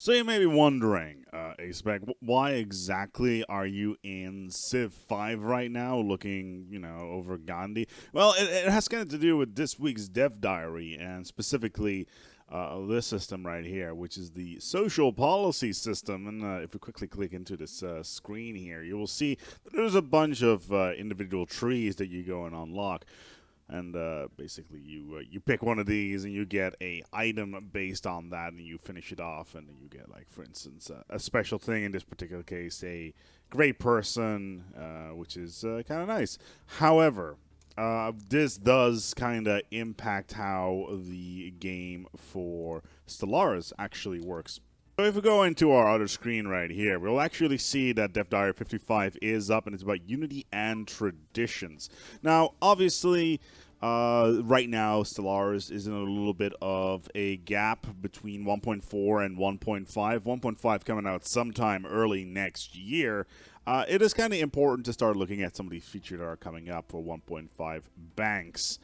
So you may be wondering, ASpec, why exactly are you in Civ 5 right now, looking, over Gandhi? Well, it has kind of to do with this week's dev diary, and specifically this system right here, which is the social policy system. And if we quickly click into this screen here, you will see that there's a bunch of individual trees that you go and unlock. And basically, you pick one of these, and you get a item based on that, and you finish it off, and then you get, like, for instance, a special thing. In this particular case, a great person, which is kind of nice. However, this does kind of impact how the game for Stellaris actually works. So if we go into our other screen right here, we'll actually see that Dev Diary 55 is up, and it's about Unity and traditions. Now, obviously, right now, Stellaris is in a little bit of a gap between 1.4 and 1.5. 1.5 coming out sometime early next year. It is kind of important to start looking at some of these features that are coming up for 1.5 Banks.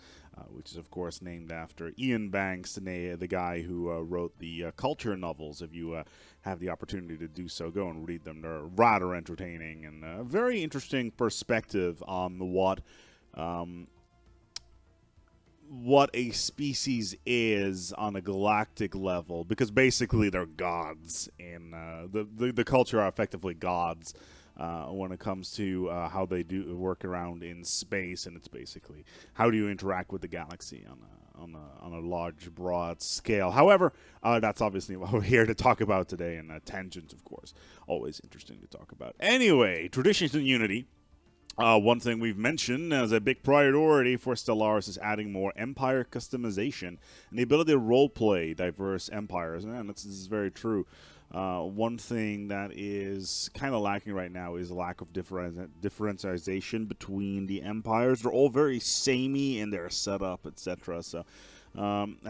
Which is, of course, named after Ian Banks, the guy who wrote the culture novels. If you have the opportunity to do so, go and read them. They're rather entertaining and a very interesting perspective on what a species is on a galactic level, because basically they're gods, and the culture are effectively gods. When it comes to how they do work around in space, and it's basically how do you interact with the galaxy on a large, broad scale. However, that's obviously what we're here to talk about today, and tangents, of course, always interesting to talk about. Anyway, traditions in Unity. One thing we've mentioned as a big priority for Stellaris is adding more empire customization and the ability to roleplay diverse empires, and this is very true. One thing that is kind of lacking right now is a lack of differentiation between the empires. They're all very samey in their setup, etc. So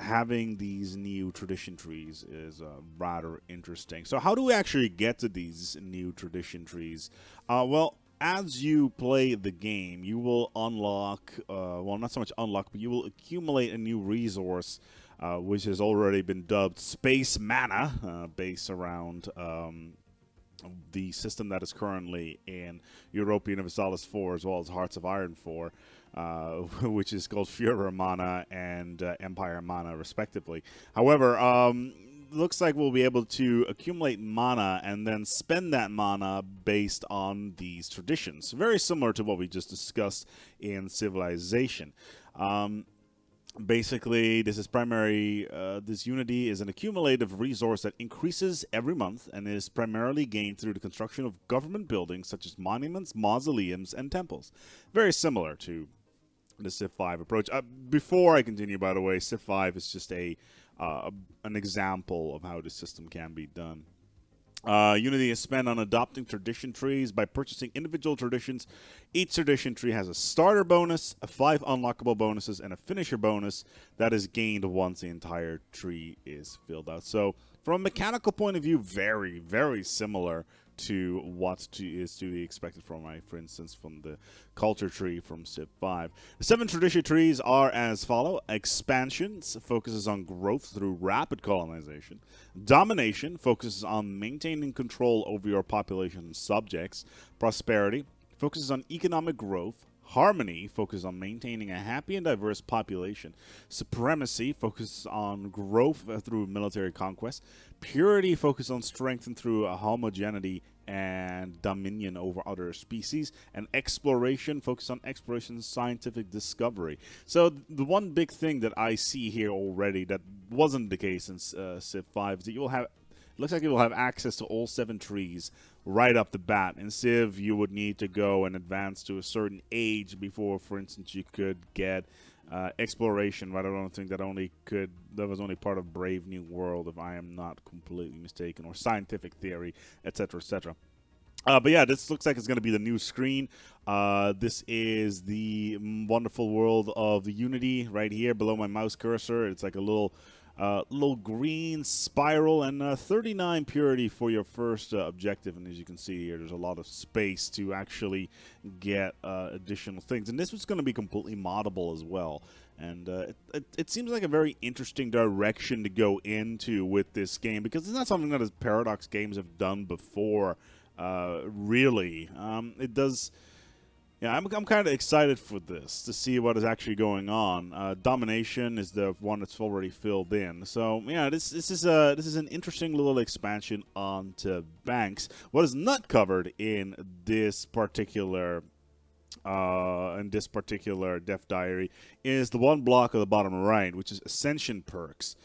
having these new tradition trees is rather interesting. So how do we actually get to these new tradition trees? Well, as you play the game, you will unlock, well, not so much unlock, but you will accumulate a new resource, which has already been dubbed Space Mana, based around the system that is currently in Europa Universalis 4, as well as Hearts of Iron 4, which is called Führer Mana and Empire Mana, respectively. However, looks like we'll be able to accumulate mana and then spend that mana based on these traditions. Very similar to what we just discussed in Civilization. Basically, this Unity is an accumulative resource that increases every month and is primarily gained through the construction of government buildings such as monuments, mausoleums, and temples. Very similar to the Civ 5 approach. Before I continue, by the way, Civ 5 is just an example of how this system can be done. Unity is spent on adopting tradition trees by purchasing individual traditions. Each tradition tree has a starter bonus, 5 unlockable bonuses, and a finisher bonus that is gained once the entire tree is filled out. So, from a mechanical point of view, very, very similar to what is to be expected from, for instance, from the culture tree from Civ 5. The 7 tradition trees are as follow. Expansions focuses on growth through rapid colonization. Domination focuses on maintaining control over your population and subjects. Prosperity focuses on economic growth. Harmony focuses on maintaining a happy and diverse population. Supremacy focuses on growth through military conquest. Purity focuses on strength and through homogeneity and dominion over other species. And exploration focuses on exploration and scientific discovery. So the one big thing that I see here already that wasn't the case in Civ 5 is that you'll have... Looks like you will have access to all 7 trees right up the bat. In Civ, you would need to go and advance to a certain age before, for instance, you could get exploration. But I don't think that was only part of Brave New World, if I am not completely mistaken, or scientific theory, etc., etc. But yeah, this looks like it's going to be the new screen. This is the wonderful world of Unity right here below my mouse cursor. It's like a little green spiral, and 39 purity for your first objective. And as you can see here, there's a lot of space to actually get additional things. And this was going to be completely moddable as well. And it seems like a very interesting direction to go into with this game, because it's not something that Paradox games have done before, really. It does... Yeah, I'm kind of excited for this, to see what is actually going on. Domination is the one that's already filled in. So, yeah, this is an interesting little expansion onto banks. What is not covered in this particular Death Diary is the one block at the bottom right, which is Ascension Perks.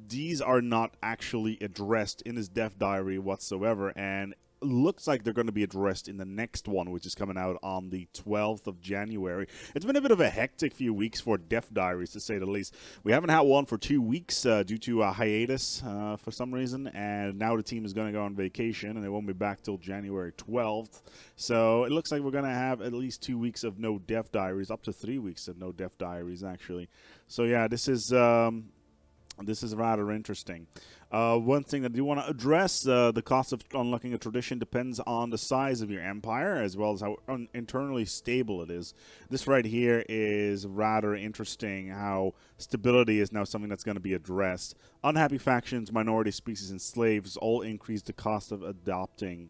These are not actually addressed in this Death Diary whatsoever, and looks like they're going to be addressed in the next one, which is coming out on the 12th of January. It's been a bit of a hectic few weeks for Death Diaries, to say the least. We haven't had one for 2 weeks due to a hiatus for some reason, and now the team is going to go on vacation, and they won't be back till January 12th. So it looks like we're going to have at least 2 weeks of no Death Diaries, up to 3 weeks of no Death Diaries, actually. So yeah, this is rather interesting. One thing that I do want to address, the cost of unlocking a tradition depends on the size of your empire, as well as how internally stable it is. This right here is rather interesting, how stability is now something that's going to be addressed. Unhappy factions, minority species, and slaves all increase the cost of adopting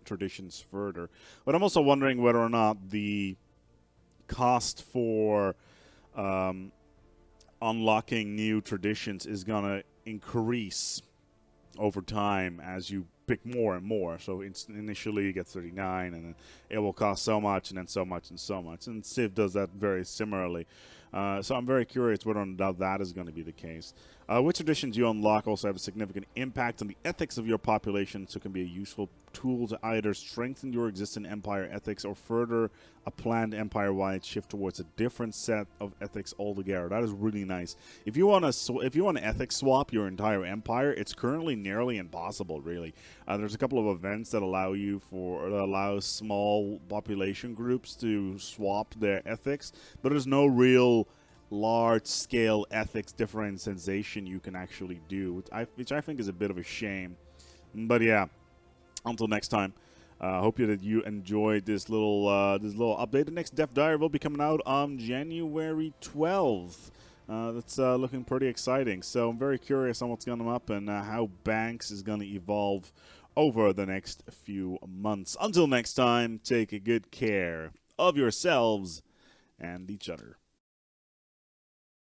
traditions further. But I'm also wondering whether or not the cost for... unlocking new traditions is going to increase over time as you pick more and more. So initially you get 39, and then it will cost so much, and then so much, and so much. And Civ does that very similarly. So I'm very curious whether or not that is going to be the case. Which traditions you unlock also have a significant impact on the ethics of your population, so it can be a useful tool to either strengthen your existing empire ethics or further a planned empire-wide shift towards a different set of ethics altogether. That is really nice. If you want to ethics swap your entire empire, it's currently nearly impossible, really. There's a couple of events that allow small population groups to swap their ethics, but there's no real large-scale ethics differentiation you can actually do, which I think is a bit of a shame. But yeah, until next time, hope that you enjoyed this little update. The next Death Diary will be coming out on January 12th. That's looking pretty exciting. So I'm very curious on what's going to come up and how Banks is going to evolve over the next few months. Until next time, take good care of yourselves and each other.